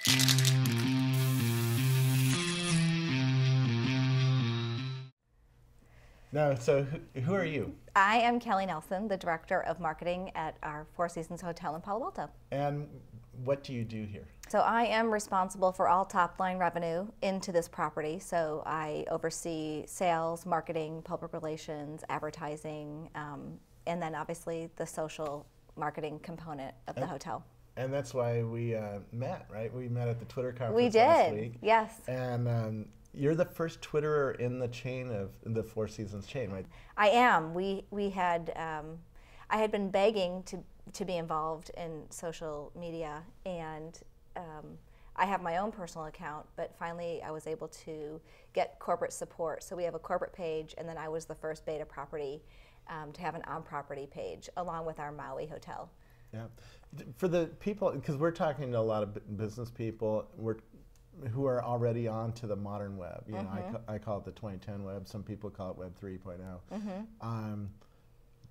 No, so who are you? I am Kelly Nelson, the Director of Marketing at our Four Seasons Hotel in Palo Alto. And what do you do here? So I am responsible for all top-line revenue into this property. So I oversee sales, marketing, public relations, advertising, and then obviously the social marketing component of the hotel. And that's why we met, right? We met at the Twitter conference We did, last week. yes. And you're the first Twitterer in the chain of the Four Seasons chain, right? I am. We had I had been begging to be involved in social media, and I have my own personal account, but finally I was able to get corporate support. So we have a corporate page, and then I was the first beta property to have an on-property page, along with our Maui hotel. Yeah. For the people, because we're talking to a lot of business people, who are already on to the modern web. You know, I call it the 2010 web. Some people call it Web 3.0.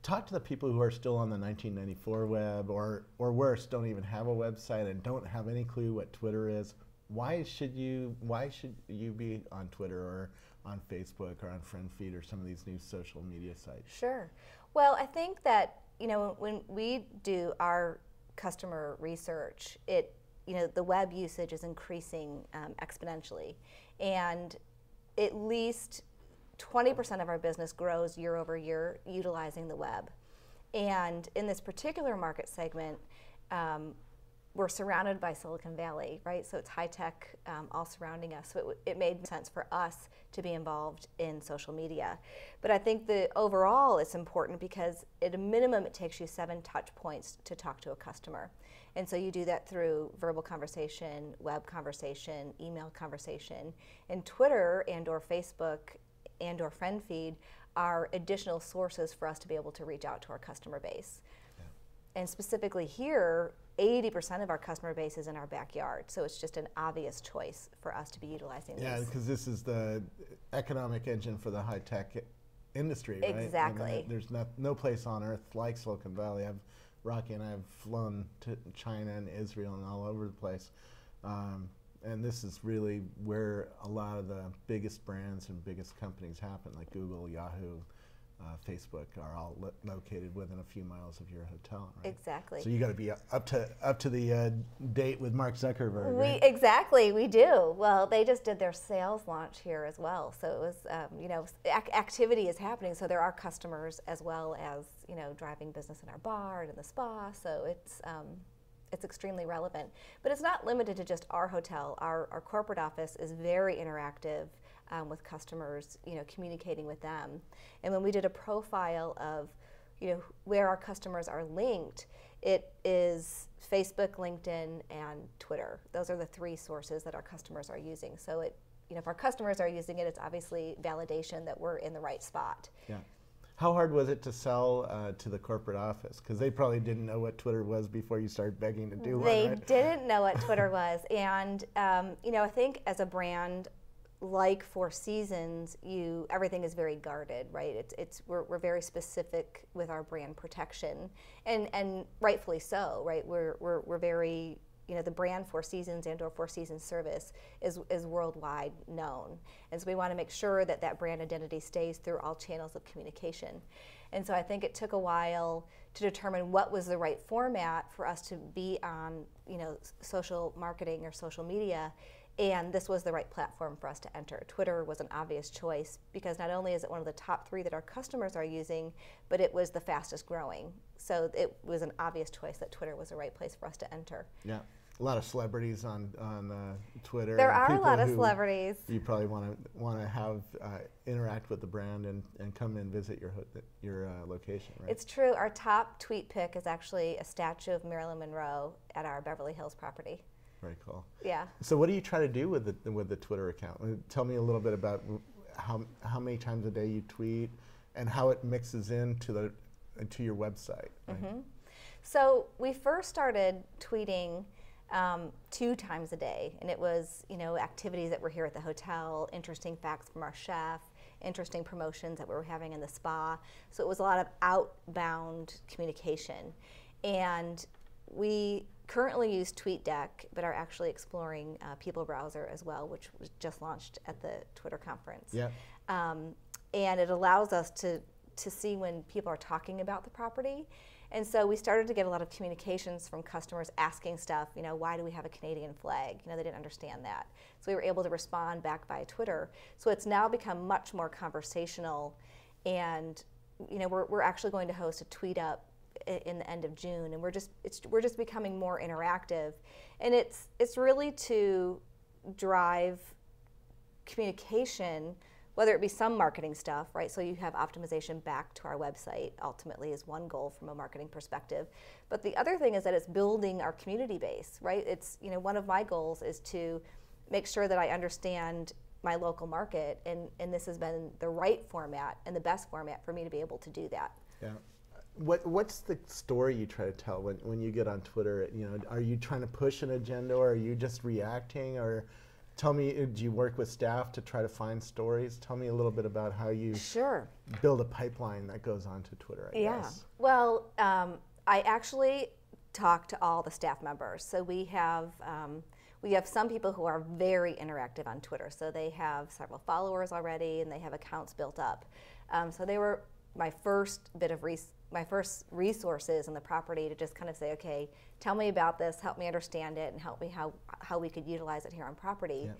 Talk to the people who are still on the 1994 web, or worse, don't even have a website and don't have any clue what Twitter is. Why should you be on Twitter or on Facebook or on FriendFeed or some of these new social media sites? Sure. Well, I think that, you know, when we do our customer research, the web usage is increasing exponentially, and at least 20% of our business grows year over year utilizing the web. And in this particular market segment, we're surrounded by Silicon Valley, right? So it's high tech all surrounding us. So it made sense for us to be involved in social media. But I think that overall it's important because at a minimum it takes you 7 touch points to talk to a customer. And so you do that through verbal conversation, web conversation, email conversation. And Twitter and or Facebook and or FriendFeed are additional sources for us to be able to reach out to our customer base. Yeah. And specifically here, 80% of our customer base is in our backyard, so it's just an obvious choice for us to be utilizing Yeah, because this is the economic engine for the high-tech industry, right? Exactly. There's no place on earth like Silicon Valley. Rocky and I have flown to China and Israel and all over the place. And this is really where a lot of the biggest brands and biggest companies happen, like Google, Yahoo, Facebook are all located within a few miles of your hotel, right? Exactly. So you got to be up to the date with Mark Zuckerberg, right? Exactly, we do. Well, they just did their sales launch here as well, so it was activity is happening. So there are customers as well as driving business in our bar and in the spa. So it's extremely relevant, but it's not limited to just our hotel. Our corporate office is very interactive with customers, communicating with them. And when we did a profile of, where our customers are linked, it is Facebook, LinkedIn, and Twitter. Those are the 3 sources that our customers are using. So if our customers are using it, it's obviously validation that we're in the right spot. Yeah. How hard was it to sell to the corporate office? Because they probably didn't know what Twitter was before you started begging to do one, right? They didn't know what Twitter was. And, I think as a brand like Four Seasons, everything is very guarded, right? We're very specific with our brand protection, and rightfully so, right? We're very, the brand Four Seasons and or Four Seasons service is worldwide known, and so we want to make sure that brand identity stays through all channels of communication. And so I think it took a while to determine what was the right format for us to be on, social marketing or social media. And this was the right platform for us to enter. Twitter was an obvious choice because not only is it one of the top 3 that our customers are using, but it was the fastest growing. So it was an obvious choice that Twitter was the right place for us to enter. Yeah, a lot of celebrities on Twitter. There are a lot of celebrities. You probably want to have interact with the brand and come and visit your location, right? It's true. Our top tweet pick is actually a statue of Marilyn Monroe at our Beverly Hills property. Very cool. Yeah. So what do you try to do with the Twitter account? Tell me a little bit about how many times a day you tweet and how it mixes into your website. Right? Mm-hmm. So we first started tweeting 2 times a day, and it was activities that were here at the hotel, interesting facts from our chef, interesting promotions that we were having in the spa. So it was a lot of outbound communication, and we currently use TweetDeck, but are actually exploring People Browser as well, which was just launched at the Twitter conference. Yeah. And it allows us to see when people are talking about the property. And so we started to get a lot of communications from customers asking stuff, why do we have a Canadian flag? They didn't understand that. So we were able to respond back via Twitter. So it's now become much more conversational. And we're actually going to host a tweet up in the end of June, and we're just becoming more interactive. And it's really to drive communication, whether it be some marketing stuff, right? So you have optimization back to our website, ultimately, is one goal from a marketing perspective. But the other thing is that it's building our community base, right? It's, one of my goals is to make sure that I understand my local market, and this has been the right format and the best format for me to be able to do that. Yeah. What's the story you try to tell when you get on Twitter? Are you trying to push an agenda, or are you just reacting? Or tell me, do you work with staff to try to find stories? Tell me a little bit about how you build a pipeline that goes onto Twitter, I guess. Well, I actually talk to all the staff members. So we have some people who are very interactive on Twitter. So they have several followers already, and they have accounts built up. So they were my first resources in the property to just kind of say, okay, tell me about this, help me understand it, and help me how we could utilize it here on property. Yeah.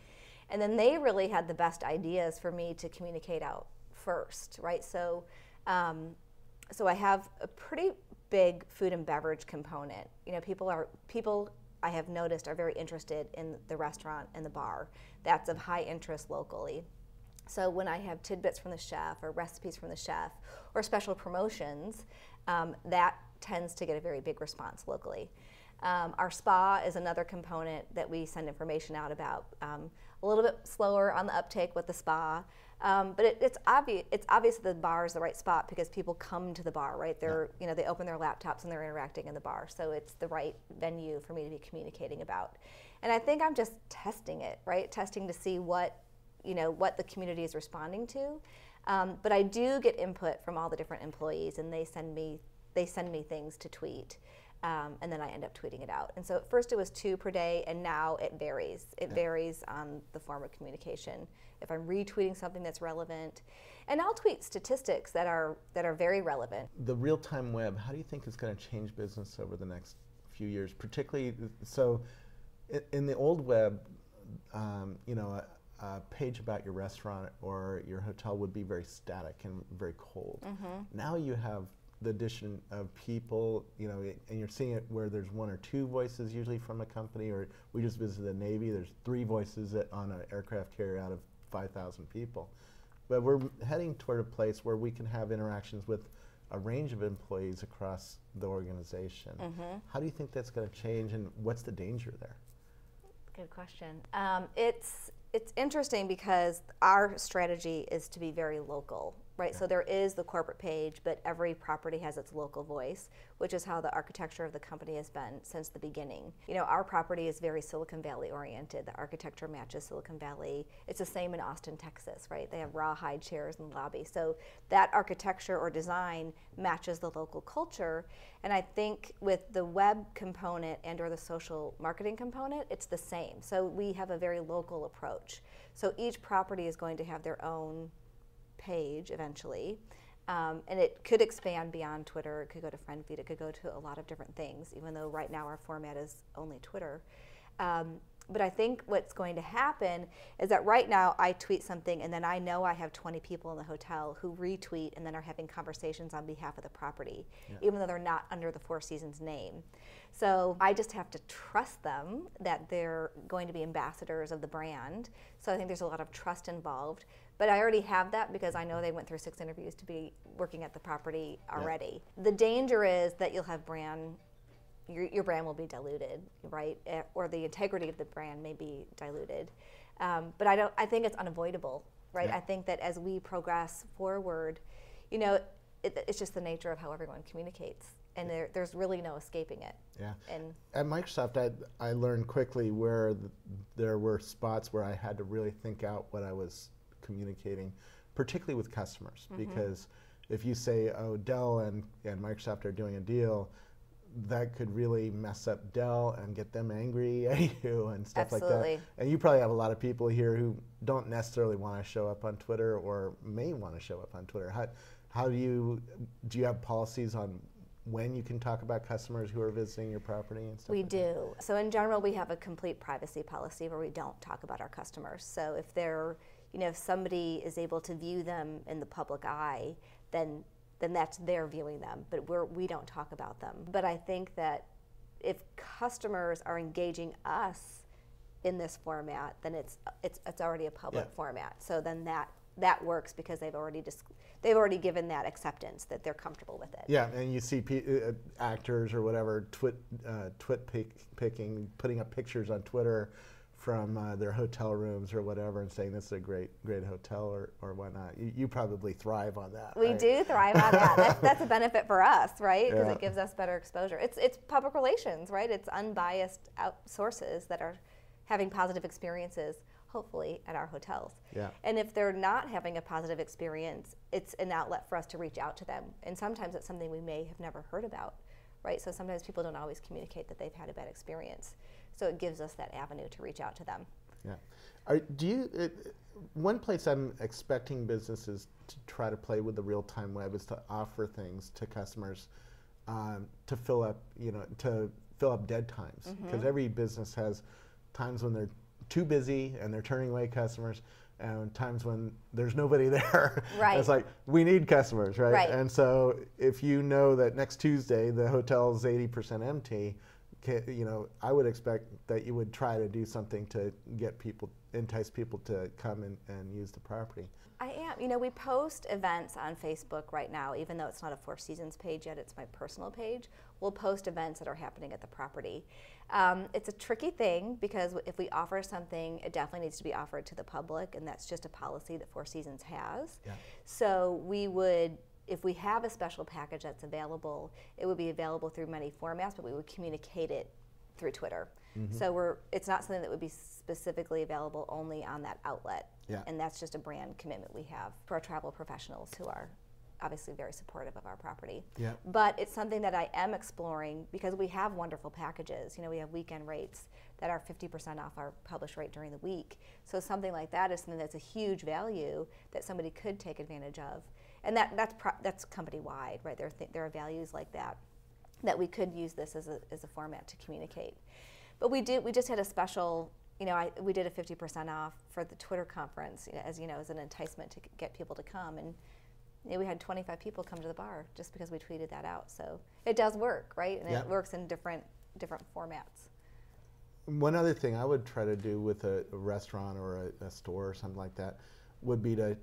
And then they really had the best ideas for me to communicate out first, right? So, so I have a pretty big food and beverage component. People I have noticed are very interested in the restaurant and the bar. That's of high interest locally. So when I have tidbits from the chef or recipes from the chef or special promotions, that tends to get a very big response locally. Our spa is another component that we send information out about. A little bit slower on the uptake with the spa, but it's obvious that the bar is the right spot because people come to the bar, right? They open their laptops and they're interacting in the bar, so it's the right venue for me to be communicating about. And I think I'm just testing it, right? Testing to see what the community is responding to. But I do get input from all the different employees, and they send me things to tweet, and then I end up tweeting it out. And so at first it was 2 per day, and now it varies. It varies on the form of communication. If I'm retweeting something that's relevant, and I'll tweet statistics that are very relevant. The real-time web, how do you think it's going to change business over the next few years? Particularly, so in the old web, a page about your restaurant or your hotel would be very static and very cold. Mm-hmm. Now you have the addition of people, and you're seeing it where there's 1 or 2 voices usually from a company, or we just visited the Navy, there's 3 voices on an aircraft carrier out of 5,000 people. But we're heading toward a place where we can have interactions with a range of employees across the organization. Mm-hmm. How do you think that's going to change, and what's the danger there? Good question. It's interesting because our strategy is to be very local, right? Yeah. So there is the corporate page, but every property has its local voice, which is how the architecture of the company has been since the beginning. Our property is very Silicon Valley oriented. The architecture matches Silicon Valley. It's the same in Austin, Texas, right? They have rawhide chairs in the lobby. So that architecture or design matches the local culture. And I think with the web component and or the social marketing component, it's the same. So we have a very local approach. So each property is going to have their own page eventually, and it could expand beyond Twitter. It could go to FriendFeed. It could go to a lot of different things, even though right now our format is only Twitter. But I think what's going to happen is that right now I tweet something, and then I know I have 20 people in the hotel who retweet and then are having conversations on behalf of the property, even though they're not under the Four Seasons name. So I just have to trust them that they're going to be ambassadors of the brand. So I think there's a lot of trust involved. But I already have that because I know they went through 6 interviews to be working at the property already. Yeah. The danger is that you'll have your brand will be diluted, right? Or the integrity of the brand may be diluted. But I think it's unavoidable, right? Yeah. I think that as we progress forward, it's just the nature of how everyone communicates. And there's really no escaping it. Yeah. And at Microsoft, I learned quickly where there were spots where I had to really think out what I was communicating, particularly with customers. Mm-hmm. Because if you say, oh, Dell and Microsoft are doing a deal, that could really mess up Dell and get them angry at you and stuff Absolutely. like that. And you probably have a lot of people here who don't necessarily want to show up on Twitter or may want to show up on Twitter. How do you have policies on when you can talk about customers who are visiting your property and stuff? We do. So in general, we have a complete privacy policy where we don't talk about our customers. So if they're, if somebody is able to view them in the public eye, then that's their viewing them, but we don't talk about them. But I think that if customers are engaging us in this format, then it's already a public format. So then that works because they've already given that acceptance that they're comfortable with it. Yeah, and you see actors or whatever picking, putting up pictures on Twitter from their hotel rooms or whatever and saying this is a great hotel or whatnot. You probably thrive on that. We right? do thrive on that. That's a benefit for us, right? Because Yeah. it gives us better exposure. It's public relations, right? It's unbiased sources that are having positive experiences, hopefully, at our hotels. Yeah. And if they're not having a positive experience, it's an outlet for us to reach out to them. And sometimes it's something we may have never heard about, right? So sometimes people don't always communicate that they've had a bad experience. So it gives us that avenue to reach out to them. Yeah. One place I'm expecting businesses to try to play with the real-time web is to offer things to customers to fill up dead times. Because every business has times when they're too busy and they're turning away customers, and times when there's nobody there. Right. It's like, we need customers, right? Right. And so if you know that next Tuesday the hotel's 80% empty, I would expect that you would try to do something to entice people to come and use the property. I am. We post events on Facebook right now, even though it's not a Four Seasons page yet, it's my personal page. We'll post events that are happening at the property. It's a tricky thing because if we offer something, it definitely needs to be offered to the public, and that's just a policy that Four Seasons has. Yeah. So if we have a special package that's available, it would be available through many formats, but we would communicate it through Twitter. Mm-hmm. So it's not something that would be specifically available only on that outlet. Yeah. And that's just a brand commitment we have for our travel professionals who are obviously very supportive of our property. Yeah. But it's something that I am exploring because we have wonderful packages. We have weekend rates that are 50% off our published rate during the week. So something like that is something that's a huge value that somebody could take advantage of. And that's company-wide, right? There are values like that we could use this as a format to communicate. But we just had a special, we did a 50% off for the Twitter conference, as an enticement to get people to come. And we had 25 people come to the bar just because we tweeted that out. So it does work, right? And it works in different formats. One other thing I would try to do with a restaurant or a store or something like that would be to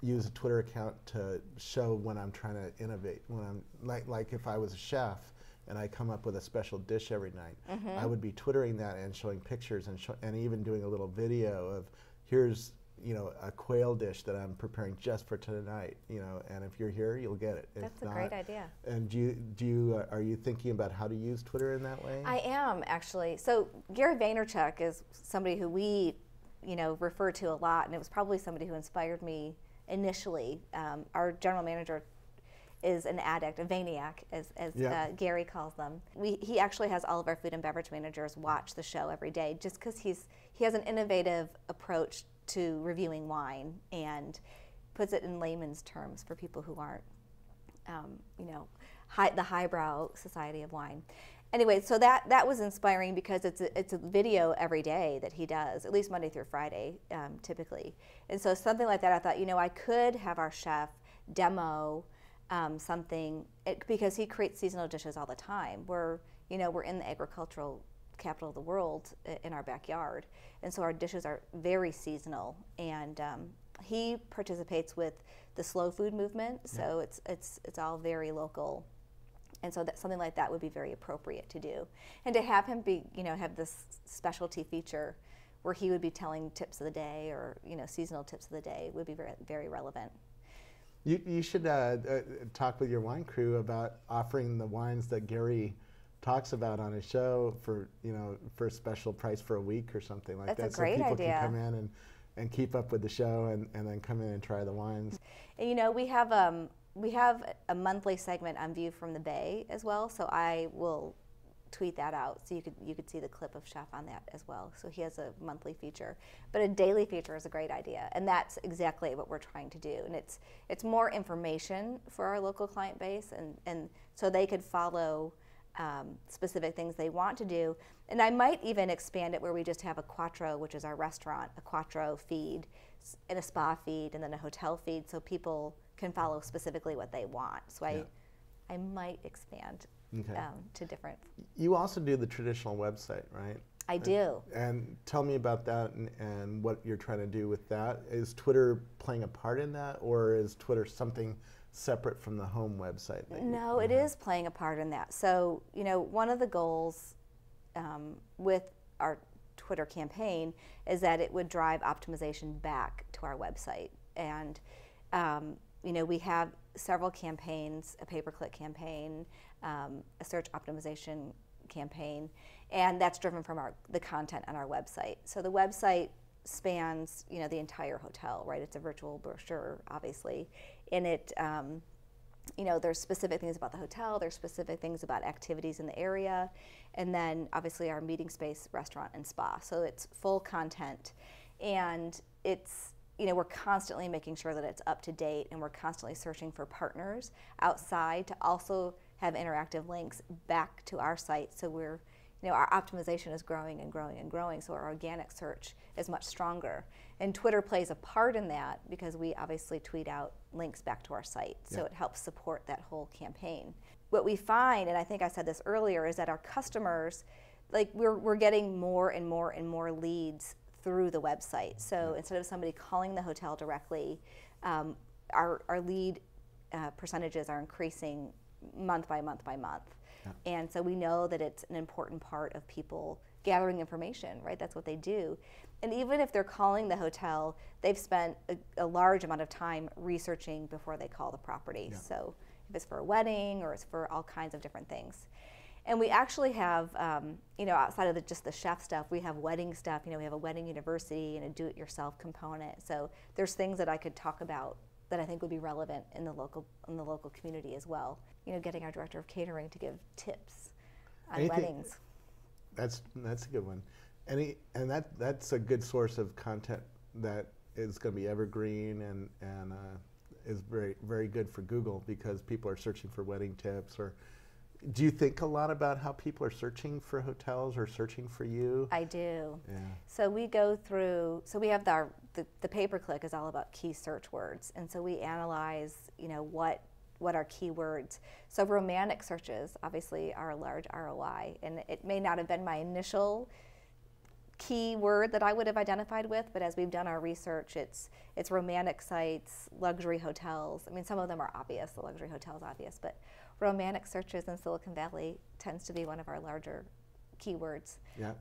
use a Twitter account to show when I'm trying to innovate. When I'm like if I was a chef and I come up with a special dish every night, mm-hmm. I would be Twittering that and showing pictures and even doing a little video of here's a quail dish that I'm preparing just for tonight. And if you're here, you'll get it. That's a great idea. And are you thinking about how to use Twitter in that way? I am actually. So Gary Vaynerchuk is somebody who we refer to a lot, and it was probably somebody who inspired me initially. Our general manager is an addict, a Vayniac, as Gary calls them. He actually has all of our food and beverage managers watch the show every day just because he has an innovative approach to reviewing wine and puts it in layman's terms for people who aren't, the highbrow society of wine. Anyway, so that was inspiring because it's a video every day that he does, at least Monday through Friday, typically. And so something like that, I thought, I could have our chef demo something because he creates seasonal dishes all the time. We're in the agricultural capital of the world in our backyard, and so our dishes are very seasonal. And he participates with the slow food movement, so it's all very local. And so that something like that would be very appropriate to do. And to have him have this specialty feature where he would be telling tips of the day or, seasonal tips of the day would be very, very relevant. You should talk with your wine crew about offering the wines that Gary talks about on his show for a special price for a week or something like that. That's a great idea. So people can come in and keep up with the show and then come in and try the wines. And we have we have a monthly segment on View from the Bay as well, so I will tweet that out so you could see the clip of Chef on that as well. So he has a monthly feature, but a daily feature is a great idea, and that's exactly what we're trying to do. And it's more information for our local client base, and so they could follow specific things they want to do. And I might even expand it where we just have a Quattro, which is our restaurant, a Quattro feed, and a spa feed, and then a hotel feed, so people can follow specifically what they want. So I might expand to different. You also do the traditional website, right? I do. And tell me about that and what you're trying to do with that. Is Twitter playing a part in that, or is Twitter something separate from the home website? No, it is playing a part in that. So, one of the goals with our Twitter campaign is that it would drive optimization back to our website. And, we have several campaigns, a pay-per-click campaign, a search optimization campaign, and that's driven from the content on our website. So the website spans, the entire hotel, right? It's a virtual brochure, obviously. And it, there's specific things about the hotel, there's specific things about activities in the area, and then obviously our meeting space, restaurant, and spa. So it's full content, and it's, we're constantly making sure that it's up to date, and we're constantly searching for partners outside to also have interactive links back to our site. So we're, our optimization is growing and growing and growing, so our organic search is much stronger. And Twitter plays a part in that because we obviously tweet out links back to our site, so it helps support that whole campaign. What we find, and I think I said this earlier, is that our customers, we're getting more and more and more leads through the website. So instead of somebody calling the hotel directly, our lead percentages are increasing month by month by month. And so we know that it's an important part of people gathering information, right? That's what they do. And even if they're calling the hotel, they've spent a large amount of time researching before they call the property. So if it's for a wedding or it's for all kinds of different things. And we actually have, outside of just the chef stuff, we have wedding stuff. We have a wedding university and a do-it-yourself component. So there's things that I could talk about that I think would be relevant in the local community as well. Getting our director of catering to give tips on weddings. That's a good one. And that's a good source of content that is going to be evergreen and is very, very good for Google because people are searching for wedding tips. Or do you think a lot about how people are searching for hotels or searching for you? I do. Yeah. So we go through. So we have the pay-per-click is all about key search words, and so we analyze what are keywords. So romantic searches obviously are a large ROI, and it may not have been my initial keyword that I would have identified with, but as we've done our research, it's romantic sites, luxury hotels. I mean, some of them are obvious, the luxury hotels obvious, but romantic searches in Silicon Valley tends to be one of our larger keywords. Yeah.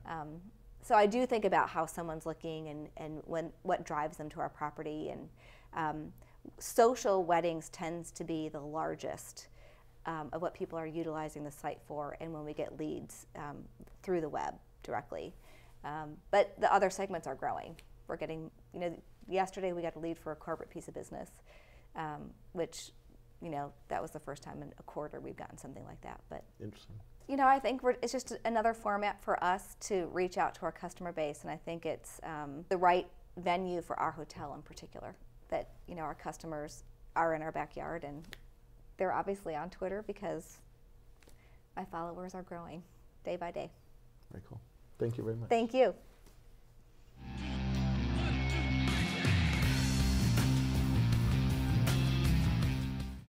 So I do think about how someone's looking and what drives them to our property, and social weddings tends to be the largest of what people are utilizing the site for, and when we get leads through the web directly. But the other segments are growing. We're getting, yesterday we got a lead for a corporate piece of business, which, that was the first time in a quarter we've gotten something like that. But interesting. I think it's just another format for us to reach out to our customer base, and I think it's the right venue for our hotel in particular. That our customers are in our backyard, and they're obviously on Twitter because my followers are growing day by day. Very cool. Thank you very much. Thank you.